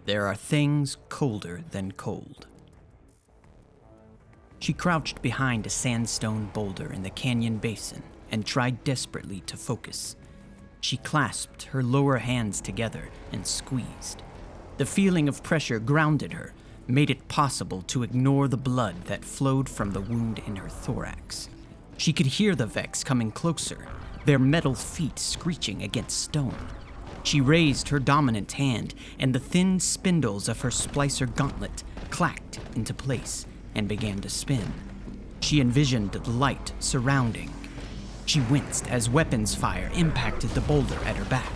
There are things colder than cold. She crouched behind a sandstone boulder in the canyon basin and tried desperately to focus. She clasped her lower hands together and squeezed. The feeling of pressure grounded her, made it possible to ignore the blood that flowed from the wound in her thorax. She could hear the Vex coming closer, their metal feet screeching against stone. She raised her dominant hand, and the thin spindles of her Splicer gauntlet clacked into place and began to spin. She envisioned the light surrounding. She winced as weapons fire impacted the boulder at her back,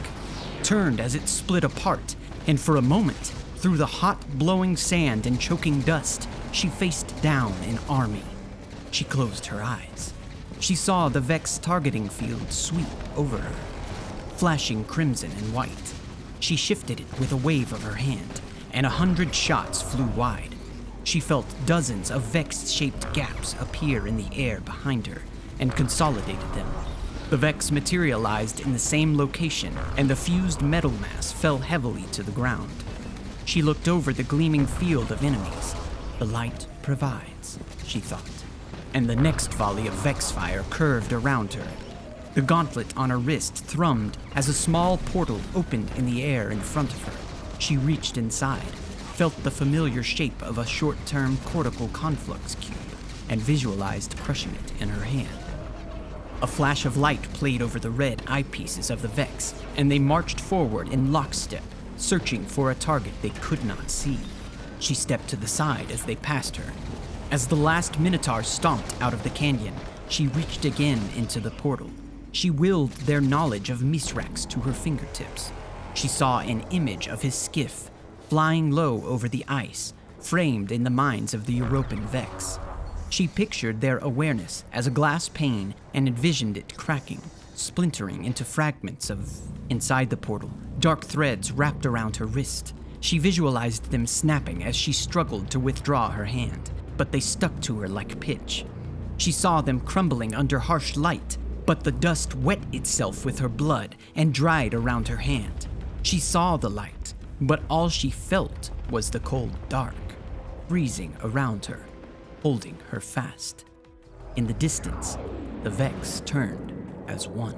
turned as it split apart, and for a moment, through the hot, blowing sand and choking dust, she faced down an army. She closed her eyes. She saw the Vex targeting field sweep over her, flashing crimson and white. She shifted it with a wave of her hand, and 100 shots flew wide. She felt dozens of Vex-shaped gaps appear in the air behind her and consolidated them. The Vex materialized in the same location, and the fused metal mass fell heavily to the ground. She looked over the gleaming field of enemies. The light provides, she thought, and the next volley of Vex fire curved around her. The gauntlet on her wrist thrummed as a small portal opened in the air in front of her. She reached inside, felt the familiar shape of a short-term cortical conflux cube, and visualized crushing it in her hand. A flash of light played over the red eyepieces of the Vex, and they marched forward in lockstep, searching for a target they could not see. She stepped to the side as they passed her. As the last Minotaur stomped out of the canyon, she reached again into the portal. She willed their knowledge of Misrax to her fingertips. She saw an image of his skiff, flying low over the ice, framed in the minds of the European Vex. She pictured their awareness as a glass pane and envisioned it cracking, splintering into fragments of... Inside the portal, dark threads wrapped around her wrist. She visualized them snapping as she struggled to withdraw her hand, but they stuck to her like pitch. She saw them crumbling under harsh light, but the dust wet itself with her blood and dried around her hand. She saw the light, but all she felt was the cold dark, freezing around her, holding her fast. In the distance, the Vex turned as one.